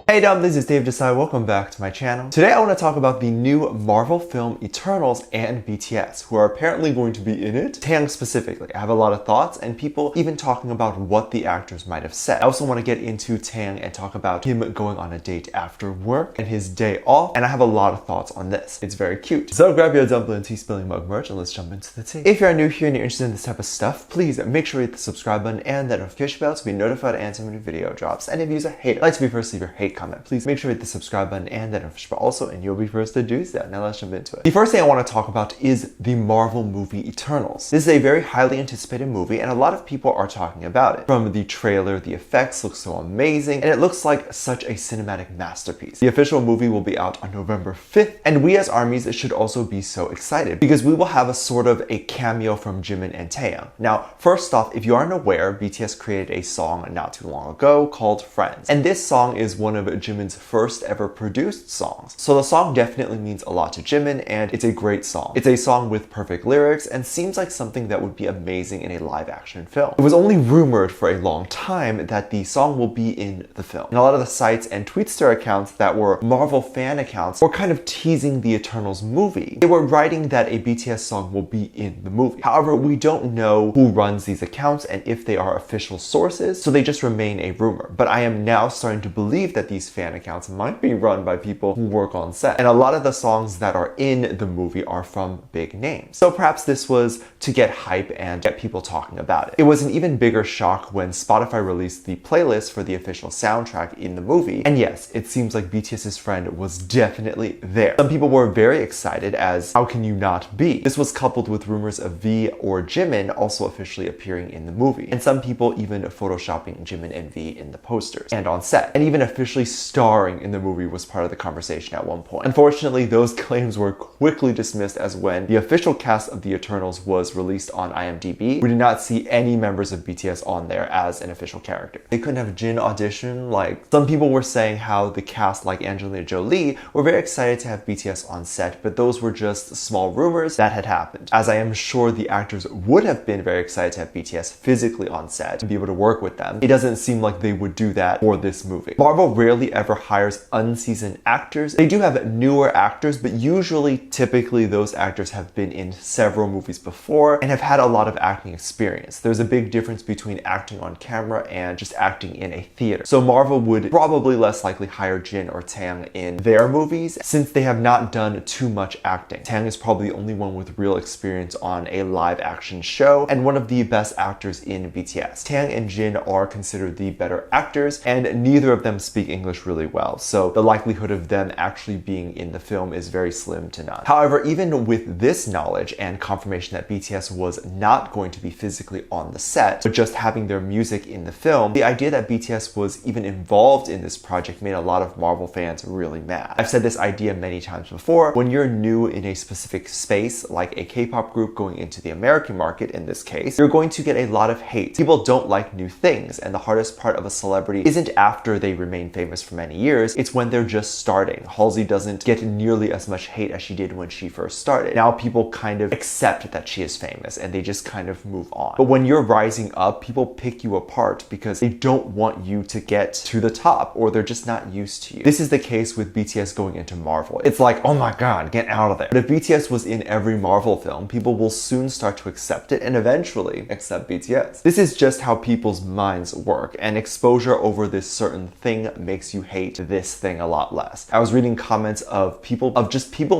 Hey Dom, this is Dave Desai. Welcome back to my channel. Today I want to talk about the new Marvel film Eternals and BTS, who are apparently going to be in it. Taehyung specifically. I have a lot of thoughts and people even talking about what the actors might have said. I also want to get into Taehyung and talk about him going on a date after work and his day off, and I have a lot of thoughts on this. It's very cute. So grab your dumpling tea spilling mug merch and let's jump into the tea. If you're new here and you're interested in this type of stuff, please make sure you hit the subscribe button and that notification bell to be notified anytime a new video drops. And if you're a hater, like to be first to leave your hate comment, please make sure you hit the subscribe button and that notification bell also, and you'll be first to do so. Now let's jump into it. The first thing I want to talk about is the Marvel movie Eternals. This is a very highly anticipated movie and a lot of people are talking about it. From the trailer, the effects look so amazing and it looks like such a cinematic masterpiece. The official movie will be out on November 5th and we as ARMYs should also be so excited because we will have a sort of a cameo from Jimin and Taehyung. Now, first off, if you aren't aware, BTS created a song not too long ago called Friends, and this song is one of Jimin's first ever produced songs. So the song definitely means a lot to Jimin and it's a great song. It's a song with perfect lyrics and seems like something that would be amazing in a live action film. It was only rumored for a long time that the song will be in the film. And a lot of the sites and Tweetster accounts that were Marvel fan accounts were kind of teasing the Eternals movie. They were writing that a BTS song will be in the movie. However, we don't know who runs these accounts and if they are official sources, so they just remain a rumor. But I am now starting to believe that these fan accounts might be run by people who work on set. And a lot of the songs that are in the movie are from big names. So perhaps this was to get hype and get people talking about it. It was an even bigger shock when Spotify released the playlist for the official soundtrack in the movie. And yes, it seems like BTS's friend was definitely there. Some people were very excited, as how can you not be? This was coupled with rumors of V or Jimin also officially appearing in the movie. And some people even photoshopping Jimin and V in the posters and on set. And even officially starring in the movie was part of the conversation at one point. Unfortunately, those claims were quickly dismissed, as when the official cast of the Eternals was released on IMDb, we did not see any members of BTS on there as an official character. They couldn't have Jin audition. Like, some people were saying how the cast, like Angelina Jolie, were very excited to have BTS on set, but those were just small rumors that had happened. As I am sure the actors would have been very excited to have BTS physically on set to be able to work with them, it doesn't seem like they would do that for this movie. Marvel rarely ever hires unseasoned actors. They do have newer actors, but usually, typically, those actors have been in several movies before and have had a lot of acting experience. There's a big difference between acting on camera and just acting in a theater. So Marvel would probably less likely hire Jin or Taehyung in their movies since they have not done too much acting. Taehyung is probably the only one with real experience on a live action show and one of the best actors in BTS. Taehyung and Jin are considered the better actors and neither of them speak English really well, so the likelihood of them actually being in the film is very slim to none. However, even with this knowledge and confirmation that BTS was not going to be physically on the set, but just having their music in the film, the idea that BTS was even involved in this project made a lot of Marvel fans really mad. I've said this idea many times before. When you're new in a specific space, like a K-pop group going into the American market in this case, you're going to get a lot of hate. People don't like new things, and the hardest part of a celebrity isn't after they remain famous for many years, it's when they're just starting. Halsey doesn't get nearly as much hate as she did when she first started. Now people kind of accept that she is famous and they just kind of move on. But when you're rising up, people pick you apart because they don't want you to get to the top, or they're just not used to you. This is the case with BTS going into Marvel. It's like, oh my god, get out of there. But if BTS was in every Marvel film, people will soon start to accept it and eventually accept BTS. This is just how people's minds work, and exposure over this certain thing makes you hate this thing a lot less. I was reading comments of people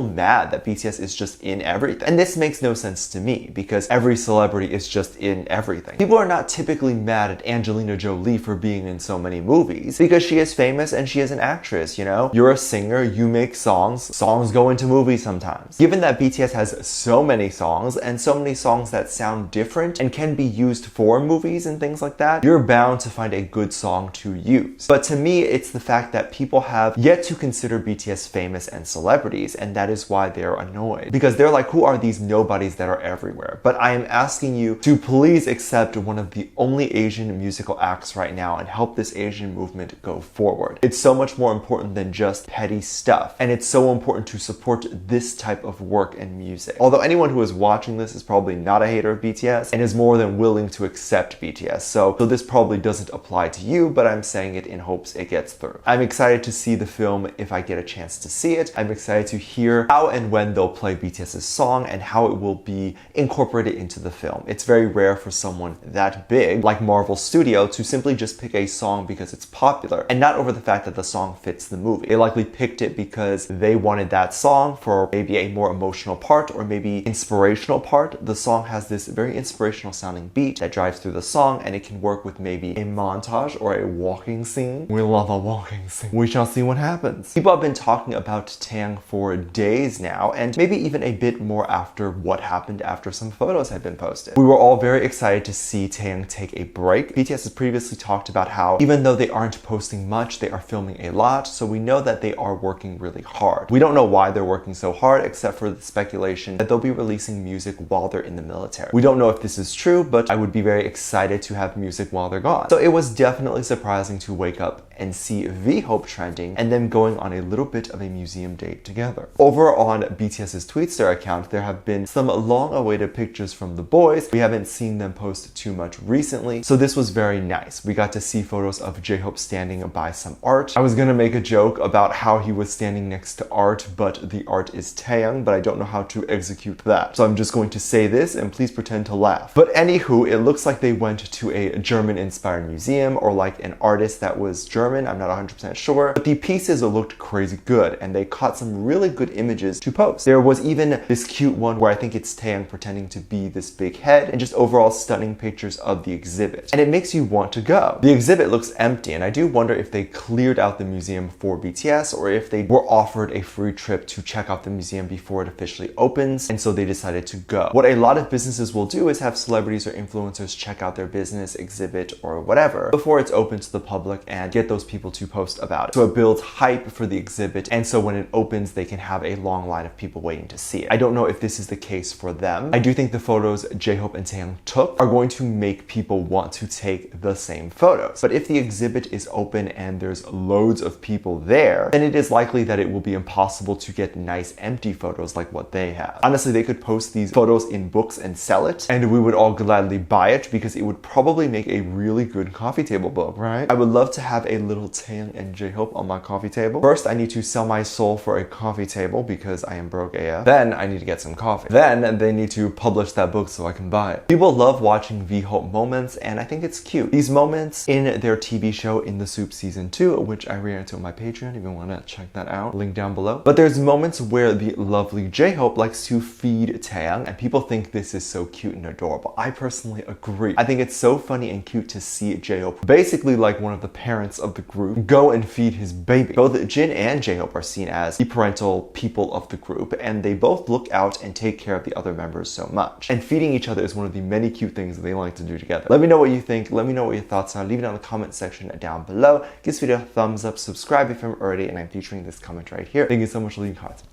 mad that BTS is just in everything. And this makes no sense to me because every celebrity is just in everything. People are not typically mad at Angelina Jolie for being in so many movies because she is famous and she is an actress, you know? You're a singer, you make songs, songs go into movies sometimes. Given that BTS has so many songs and so many songs that sound different and can be used for movies and things like that, you're bound to find a good song to use. But to me, it's the fact that people have yet to consider BTS famous and celebrities, and that is why they're annoyed. Because they're like, who are these nobodies that are everywhere? But I am asking you to please accept one of the only Asian musical acts right now and help this Asian movement go forward. It's so much more important than just petty stuff, and it's so important to support this type of work and music. Although anyone who is watching this is probably not a hater of BTS and is more than willing to accept BTS, so this probably doesn't apply to you, but I'm saying it in hopes it gets through. I'm excited to see the film if I get a chance to see it. I'm excited to hear how and when they'll play BTS's song and how it will be incorporated into the film. It's very rare for someone that big, like Marvel Studio, to simply just pick a song because it's popular and not over the fact that the song fits the movie. They likely picked it because they wanted that song for maybe a more emotional part or maybe inspirational part. The song has this very inspirational sounding beat that drives through the song, and it can work with maybe a montage or a walking scene. We love a walking scene. We shall see what happens. People have been talking about Taehyung for days now, and maybe even a bit more after what happened after some photos had been posted. We were all very excited to see Taehyung take a break. BTS has previously talked about how even though they aren't posting much, they are filming a lot, so we know that they are working really hard. We don't know why they're working so hard, except for the speculation that they'll be releasing music while they're in the military. We don't know if this is true, but I would be very excited to have music while they're gone. So it was definitely surprising to wake up and see V-Hope trending and them going on a little bit of a museum date together. Over on BTS's Tweetster account, there have been some long-awaited pictures from the boys. We haven't seen them post too much recently, so this was very nice. We got to see photos of J-Hope standing by some art. I was gonna make a joke about how he was standing next to art, but the art is Taehyung, but I don't know how to execute that. So I'm just going to say this and please pretend to laugh. But anywho, it looks like they went to a German-inspired museum or like an artist that was German. I'm not 100% sure, but the pieces looked crazy good and they caught some really good images to post. There was even this cute one where I think it's Taehyung pretending to be this big head and just overall stunning pictures of the exhibit. And it makes you want to go. The exhibit looks empty, and I do wonder if they cleared out the museum for BTS or if they were offered a free trip to check out the museum before it officially opens, and so they decided to go. What a lot of businesses will do is have celebrities or influencers check out their business, exhibit, or whatever before it's open to the public and get those people to post about it. So it builds hype for the exhibit, and so when it opens, they can have a long line of people waiting to see it. I don't know if this is the case for them. I do think the photos J-Hope and Taehyung took are going to make people want to take the same photos. But if the exhibit is open and there's loads of people there, then it is likely that it will be impossible to get nice empty photos like what they have. Honestly, they could post these photos in books and sell it, and we would all gladly buy it because it would probably make a really good coffee table book, right? I would love to have a little Taehyung and J-Hope on my coffee table. First, I need to sell my soul for a coffee table because I am broke AF. Then I need to get some coffee. Then they need to publish that book so I can buy it. People love watching V-Hope moments, and I think it's cute. These moments in their TV show In the Soup Season 2, which I reacted to on my Patreon if you want to check that out, link down below. But there's moments where the lovely J-Hope likes to feed Taehyung, and people think this is so cute and adorable. I personally agree. I think it's so funny and cute to see J-Hope, basically like one of the parents of the group, go and feed his baby. Both Jin and J-Hope are seen as the parental people of the group, and they both look out and take care of the other members so much. And feeding each other is one of the many cute things that they like to do together. Let me know what you think. Let me know what your thoughts are. Leave it in the comment section down below. Give this video a thumbs up, subscribe if you haven't already, and I'm featuring this comment right here. Thank you so much for leaving comments.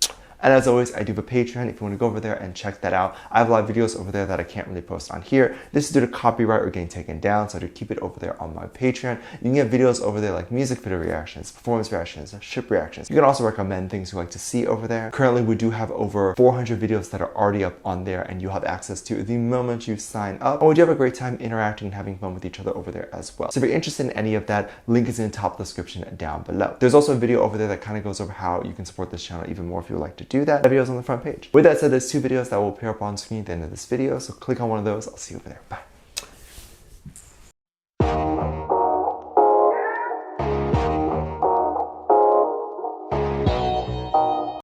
And as always, I do have a Patreon if you want to go over there and check that out. I have a lot of videos over there that I can't really post on here. This is due to copyright or getting taken down, so I do keep it over there on my Patreon. You can get videos over there like music video reactions, performance reactions, ship reactions. You can also recommend things you like to see over there. Currently, we do have over 400 videos that are already up on there, and you'll have access to the moment you sign up. And we do have a great time interacting and having fun with each other over there as well. So if you're interested in any of that, link is in the top description down below. There's also a video over there that kind of goes over how you can support this channel even more if you would like to do that. That video is on the front page. With that said, there's two videos that will appear up on screen at the end of this video, so click on one of those. I'll see you over there. Bye.